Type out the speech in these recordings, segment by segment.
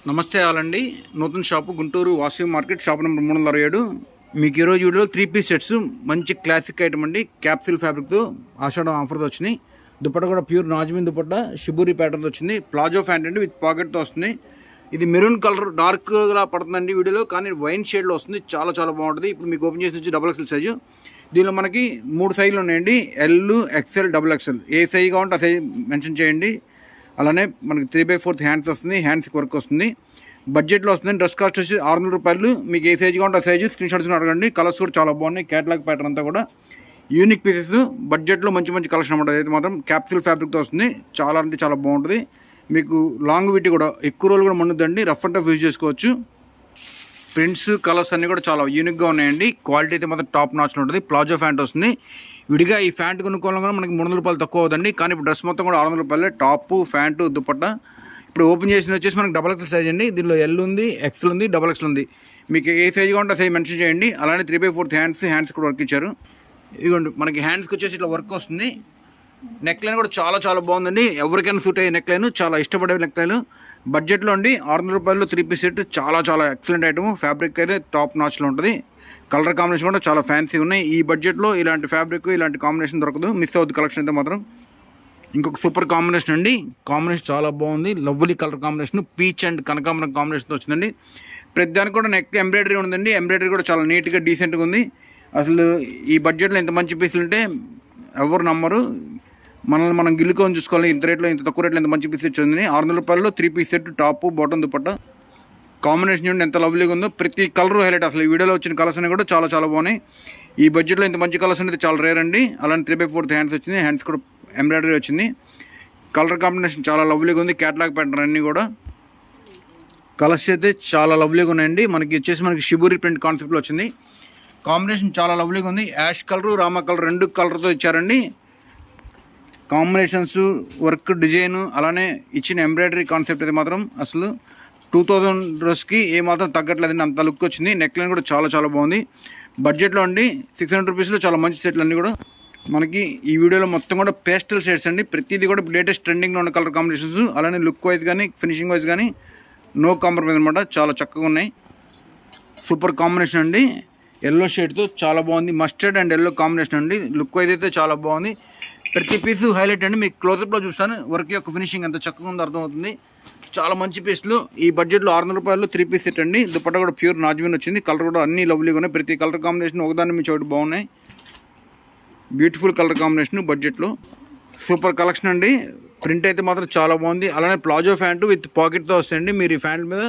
నమస్తే ఆలండి. నూతన shop Guntur Vasavi market shop number 367. మీకు ఈరోజు వీడియోలో 3 పీస్ సెట్స్ మంచి క్లాసిక్ ఐటమ్ అండి. క్యాప్సూల్ ఫ్యాబ్రిక్తో ఆషాఢం ఆఫర్తో వచ్చినాయి. దుపట్ట కూడా ప్యూర్ నాజ్మిన్ దుపట్ట షిబూరి ప్యాటర్న్తో వచ్చింది. ప్లాజో ప్యాంట్ అండి విత్ పాకెట్తో వస్తుంది. ఇది మెరూన్ కలర్ డార్క్గా పడుతుందండి వీడియోలో, కానీ వైన్ షేడ్లో వస్తుంది. చాలా చాలా బాగుంటుంది. ఇప్పుడు మీకు ఓపెన్ చేసి వచ్చి XXL సైజు. దీనిలో మనకి 3 సైజులు ఉన్నాయండి. L, XL, XXL. ఏ సైజు కావాలంటే ఆ సైజు మెన్షన్ చేయండి. అలానే మనకి 3/4 హ్యాండ్స్ వస్తుంది. హ్యాండ్స్కి వర్క్ వస్తుంది. బడ్జెట్లో వస్తుంది. డ్రెస్ కాస్ట్ వచ్చి 600 రూపాయలు. మీకు ఏ సైజు కావాలంటే ఆ సైజు స్క్రీన్ షాట్స్ అడగండి. కలర్స్ కూడా చాలా బాగున్నాయి. క్యాటలాగ్ ప్యాటర్న్ అంతా కూడా యూనిక్ పీసెస్. బడ్జెట్లో మంచి మంచి కలెక్షన్ అనమాట. అయితే మాత్రం క్యాప్సూల్ ఫ్యాబ్రిక్తో వస్తుంది. చాలా అంటే చాలా బాగుంటుంది. మీకు లాంగ్ విటీ కూడా ఎక్కువ రోజులు కూడా మన్నుద్దండి. రఫ్ అండ్ టఫ్ యూజ్ చేసుకోవచ్చు. ప్రింట్స్ కలర్స్ అన్నీ కూడా చాలా యూనిక్గా ఉన్నాయండి. క్వాలిటీ అయితే మాత్రం టాప్ నాచ్లో ఉంటుంది. ప్లాజో ప్యాంట్ వస్తుంది. విడిగా ఈ ప్యాంట్ కొనుక్కోవడం కూడా మనకి 300 రూపాయలు తక్కువ అవుతుంది. కానీ ఇప్పుడు డ్రెస్ మొత్తం కూడా 600 రూపాయలే. Top, pant, dupatta. ఇప్పుడు ఓపెన్ చేసిన వచ్చేసి మనకి XXL సైజ్ అండి. దీనిలో ఎల్ ఉంది, XL ఉంది, XXL ఉంది. మీకు ఏ సైజ్ కావాలంటే ఆ సైజ్ మెన్షన్ చేయండి. అలానే 3/4 హ్యాండ్స్ కూడా వర్క్ ఇచ్చారు. ఇదిగోండి మనకి హ్యాండ్స్కి వచ్చేసి ఇట్లా వర్క్ వస్తుంది. నెక్ లైన్ కూడా చాలా చాలా బాగుందండి. ఎవరికైనా సూట్ అయ్యే నెక్ లైన్, చాలా ఇష్టపడే నెక్ లైన్. బడ్జెట్లో అండి 600 రూపాయలు 3 పీస్ సెట్. చాలా చాలా ఎక్సలెంట్ ఐటమ్. ఫ్యాబ్రిక్ అయితే టాప్ నాచ్లో ఉంటుంది. కలర్ కాంబినేషన్ కూడా చాలా ఫ్యాన్సీ ఉన్నాయి. ఈ బడ్జెట్లో ఇలాంటి ఫ్యాబ్రిక్, ఇలాంటి కాంబినేషన్ దొరకదు. మిస్ అవుతుంది కలెక్షన్ అయితే మాత్రం. ఇంకొక సూపర్ కాంబినేషన్ అండి. కాంబినేషన్ చాలా బాగుంది. Lovely colour combination. Peach and కనకాంబరం కాంబినేషన్తో వచ్చిందండి. ప్రతి దానికి కూడా నెక్ ఎంబ్రాయిడరీ ఉందండి. ఎంబ్రాయిడరీ కూడా చాలా నీట్గా డీసెంట్గా ఉంది. అసలు ఈ బడ్జెట్లో ఇంత మంచి పీసులు ఉంటే ఎవరు నమ్మరు. మనల్ని మనం గిల్లుకొని చూసుకోవాలి. ఇంత రేట్లో, ఇంత తక్కువ రేట్లో ఎంత మంచి పీస్ వచ్చింది. 600 రూపాయల్లో 3 piece set. Top, bottom, dupatta. Combination చూడండి ఎంత లవ్లీగా ఉందో. ప్రతి కలర్ హైలైట్. అసలు ఈ వీడియోలో వచ్చిన కలర్స్ అన్ని కూడా చాలా చాలా బాగున్నాయి. ఈ బడ్జెట్లో ఇంత మంచి కలర్స్ అనేది చాలా రేర్ అండి. అలానే 3/4 హ్యాండ్స్ వచ్చింది. హ్యాండ్స్ కూడా ఎంబ్రాయిడరీ వచ్చింది. కలర్ కాంబినేషన్ చాలా లవ్లీగా ఉంది. క్యాటలాగ్ ప్యాటర్న్ అన్నీ కూడా కలర్స్ అయితే చాలా లవ్లీగా ఉన్నాయండి. మనకి వచ్చేసి మనకి షిబూరి ప్రింట్ కాన్సెప్ట్లో వచ్చింది. కాంబినేషన్ చాలా లవ్లీగా ఉంది. యాష్ కలర్, రామా కలర్ 2 కలర్తో ఇచ్చారండి. కాంబినేషన్స్, వర్క్, డిజైన్, అలానే ఇచ్చిన ఎంబ్రాయిడరీ కాన్సెప్ట్ అయితే మాత్రం అసలు 2000 డ్రెస్కి ఏమాత్రం తగ్గట్లేదండి. అంత లుక్ వచ్చింది. నెక్ లైన్ కూడా చాలా చాలా బాగుంది. బడ్జెట్లో అండి 600 రూపీస్లో చాలా మంచి సెట్లు అన్నీ కూడా మనకి ఈ వీడియోలో మొత్తం కూడా పేస్టల్ షేడ్స్ అండి. ప్రతిదీ కూడా లేటెస్ట్ ట్రెండింగ్లో ఉన్న కలర్ కాంబినేషన్స్. అలానే లుక్ వైజ్ కానీ, ఫినిషింగ్ వైజ్ కానీ నో కాంప్రమైజ్ అనమాట. చాలా చక్కగా ఉన్నాయి. సూపర్ కాంబినేషన్ అండి. ఎల్లో షేడ్తో చాలా బాగుంది. మస్టర్డ్ అండ్ ఎల్లో కాంబినేషన్ అండి. లుక్ వైజ్ అయితే చాలా బాగుంది. ప్రతి పీసు హైలైట్ అండి. మీకు క్లోజప్లో చూస్తాను. వర్క్ యొక్క ఫినిషింగ్ ఎంత చక్కగా ఉందో అర్థమవుతుంది. చాలా మంచి పీసులు. ఈ బడ్జెట్లో 600 రూపాయలు 3 పీస్ సెట్ అండి. దుపట్ట కూడా ప్యూర్ నాజ్మిన్ వచ్చింది. కలర్ కూడా అన్ని లవ్లీగా ఉన్నాయి. ప్రతి కలర్ కాంబినేషన్ ఒకదాని నుంచి ఒకటి బాగున్నాయి. బ్యూటిఫుల్ కలర్ కాంబినేషన్ బడ్జెట్లో. సూపర్ కలెక్షన్ అండి. ప్రింట్ అయితే మాత్రం చాలా బాగుంది. అలానే ప్లాజో ప్యాంటు విత్ పాకెట్తో వస్తాయండి. మీరు ఈ ప్యాంట్ మీద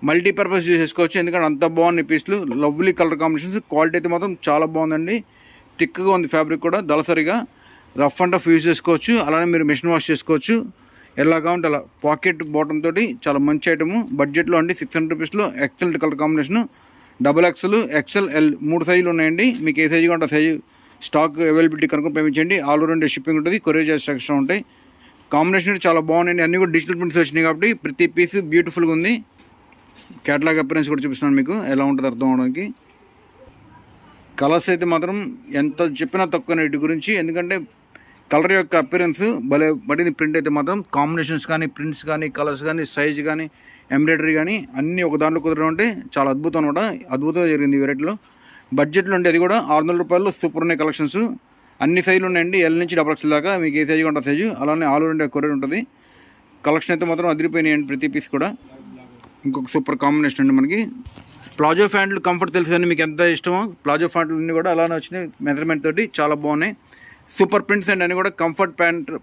మల్టీపర్పస్ యూజ్ చేసుకోవచ్చు. ఎందుకంటే అంత బాగున్నాయి పీసులు. Lovely colour combinations. క్వాలిటీ అయితే మాత్రం చాలా బాగుందండి. థిక్గా ఉంది ఫ్యాబ్రిక్ కూడా. దళసరిగా రఫ్ అండ్ టఫ్ యూజ్ చేసుకోవచ్చు. అలానే మీరు మిషన్ వాష్ చేసుకోవచ్చు. ఎలా కావాలంటే అలా. పాకెట్ బాటమ్ తోటి చాలా మంచి ఐటము. బడ్జెట్లో అండి 600 రూపీస్లో excellent colour combination. XXL, XL, L 3 సైజులు ఉన్నాయండి. మీకు ఏ సైజు కావాలంటే సైజు స్టాక్ అవైలబిలిటీ కనుక పేమెంట్ చేయండి. ఆల్ ఓవర్ ఇండియా షిప్పింగ్ ఉంటుంది. కొరియర్ చార్జెస్ ఎక్స్ట్రా ఉంటాయి. కాంబినేషన్ చాలా బాగున్నాయండి. అన్నీ కూడా డిజిటల్ ప్రింట్స్ వచ్చినాయి కాబట్టి ప్రతి పీస్ బ్యూటిఫుల్గా ఉంది. క్యాటలాగ్ అపిరెన్స్ కూడా చూపిస్తున్నాను మీకు ఎలా ఉంటుంది అర్థం అవడానికి. కలర్స్ అయితే మాత్రం ఎంత చెప్పినా తక్కువ వీటి గురించి. ఎందుకంటే కలర్ యొక్క అపిరెన్స్ భలే పడింది. ప్రింట్ అయితే మాత్రం కాంబినేషన్స్ కానీ, ప్రింట్స్ కానీ, కలర్స్ కానీ, సైజ్ కానీ, ఎంబ్రాయిడరీ కానీ అన్నీ ఒక దాంట్లో కుదరడం అంటే చాలా అద్భుతం అనమాట. అద్భుతంగా జరిగింది ఈ వెరైటీలో. బడ్జెట్లో ఉంటే అది కూడా 600 రూపాయలు సూపర్ ఉన్నాయి కలెక్షన్స్. అన్ని సైజులు ఉన్నాయండి. ఎల్ నుంచి XXL దాకా. మీకు ఏ సైజు ఉంటుంది సైజు. అలానే ఆల్ ఓవర్ ఇండియా కొరియర్ ఉంటుంది. కలెక్షన్ అయితే మాత్రం అదిరిపోయినాయండి ప్రతి పీస్ కూడా. ఇంకొక సూపర్ కాంబినేషన్ అండి. మనకి ప్లాజో ప్యాంట్లు కంఫర్ట్ తెలుసు కానీ మీకు ఎంత ఇష్టమో. ప్లాజో ప్యాంట్లు అన్నీ కూడా అలానే వచ్చినాయి. మెజర్మెంట్ తోటి చాలా బాగున్నాయి. సూపర్ ప్రింట్స్ అండి. అన్నీ కూడా కంఫర్ట్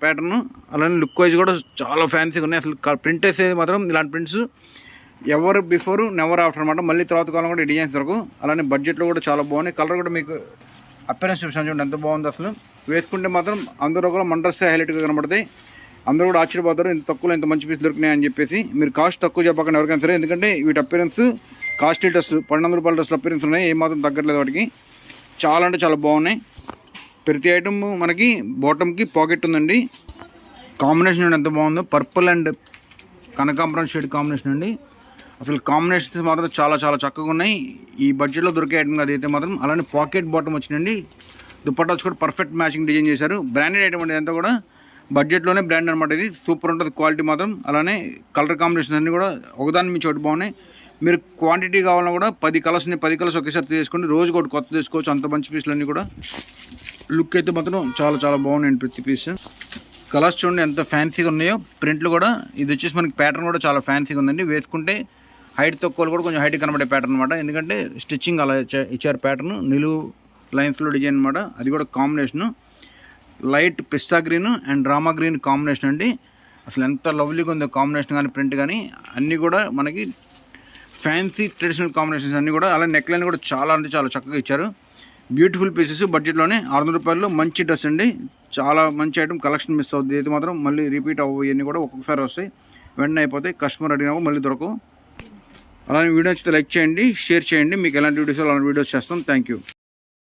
ప్యాటర్న్. అలానే లుక్ వైజ్ కూడా చాలా ఫ్యాన్సీగా ఉన్నాయి. అసలు ప్రింట్ వేసేది మాత్రం ఇలాంటి ప్రింట్స్ ఎవరు బిఫోర్ నెవర్ ఆఫ్టర్ అనమాట. మళ్ళీ తర్వాత కాలం కూడా డిజైన్స్ దొరకు. అలానే బడ్జెట్లో కూడా చాలా బాగున్నాయి. కలర్ కూడా మీకు అపిరెన్స్ చూపిస్తాను చూడండి ఎంత బాగుంది. అసలు వేసుకుంటే మాత్రం అందరూ కూడా మన డ్రెస్సే హైలైట్గా కనబడతాయి. అందరూ కూడా ఆశ్చర్యపోతారు ఇంత తక్కువలో ఇంత మంచి పీస్ దొరికినాయి అని చెప్పేసి. మీరు కాస్ట్ తక్కువ చెప్పకండి ఎవరికైనా సరే. ఎందుకంటే వీటి అపిరెన్స్ కాస్ట్లీ డ్రెస్ 1200 రూపాయల డ్రెస్లు అపిరెన్స్ ఉన్నాయి. ఏమాత్రం తగ్గట్లేదు వాటికి. చాలా అంటే చాలా బాగున్నాయి. ప్రతి ఐటమ్ మనకి బాటమ్కి పాకెట్ ఉందండి. కాంబినేషన్ ఎంత బాగుందో. పర్పుల్ అండ్ కనకాంబరం షేడ్ కాంబినేషన్ అండి. అసలు కాంబినేషన్స్ మాత్రం చాలా చాలా చక్కగా ఉన్నాయి. ఈ బడ్జెట్లో దొరికే ఐటమ్ అది అయితే మాత్రం. అలానే పాకెట్ బాటమ్ వచ్చిందండి. దుపట్టా కూడా పర్ఫెక్ట్ మ్యాచింగ్ డిజైన్ చేశారు. బ్రాండెడ్ ఐటమ్ అండి అంతా కూడా. బడ్జెట్లోనే బ్రాండ్ అనమాట. ఇది సూపర్ ఉంటుంది క్వాలిటీ మాత్రం. అలానే కలర్ కాంబినేషన్స్ అన్నీ కూడా ఒకదాని మించి ఒకటి బాగున్నాయి. మీరు క్వాంటిటీ కావాలన్నా కూడా 10 కలర్స్ ఒకేసారి తీసుకోండి. రోజుకి ఒకటి కొత్త తీసుకోవచ్చు. అంత మంచి పీసులు అన్నీ కూడా. లుక్ అయితే మాత్రం చాలా చాలా బాగున్నాయండి ప్రతి పీస్. కలర్స్ చూడండి ఎంత ఫ్యాన్సీగా ఉన్నాయో. ప్రింట్లు కూడా ఇది వచ్చేసి మనకి ప్యాటర్న్ కూడా చాలా ఫ్యాన్సీగా ఉందండి. వేసుకుంటే హైట్ తక్కువ కూడా కొంచెం హైట్ కనబడే ప్యాటర్న్ అనమాట. ఎందుకంటే స్టిచ్చింగ్ అలా ఇచ్చారు ప్యాటర్న్. నిలువు లైన్స్లో డిజైన్ అనమాట. అది కూడా combination light pista green and Rama green combination అండి. అసలు ఎంత లవ్లీగా ఉందో కాంబినేషన్ కానీ ప్రింట్ కానీ అన్నీ కూడా మనకి ఫ్యాన్సీ ట్రెడిషనల్ కాంబినేషన్స్ అన్నీ కూడా. అలా నెక్ లైన్ కూడా చాలా అంటే చాలా చక్కగా ఇచ్చారు. బ్యూటిఫుల్ పీసెస్ బడ్జెట్లోనే 600 రూపాయలు మంచి డ్రెస్ అండి. చాలా మంచి ఐటమ్. కలెక్షన్ మిస్ అవుతుంది అయితే మాత్రం మళ్ళీ రిపీట్ అవ్వవు. ఇవన్నీ కూడా ఒక్కొక్కసారి వస్తాయి, వెంటనే అయిపోతాయి. కస్టమర్ అడిగినా మళ్ళీ దొరకవు. అలానే వీడియో నచ్చితే లైక్ చేయండి, షేర్ చేయండి. మీకు ఎలాంటి వీడియోస్ అలాంటి వీడియోస్ చేస్తాం. Thank you.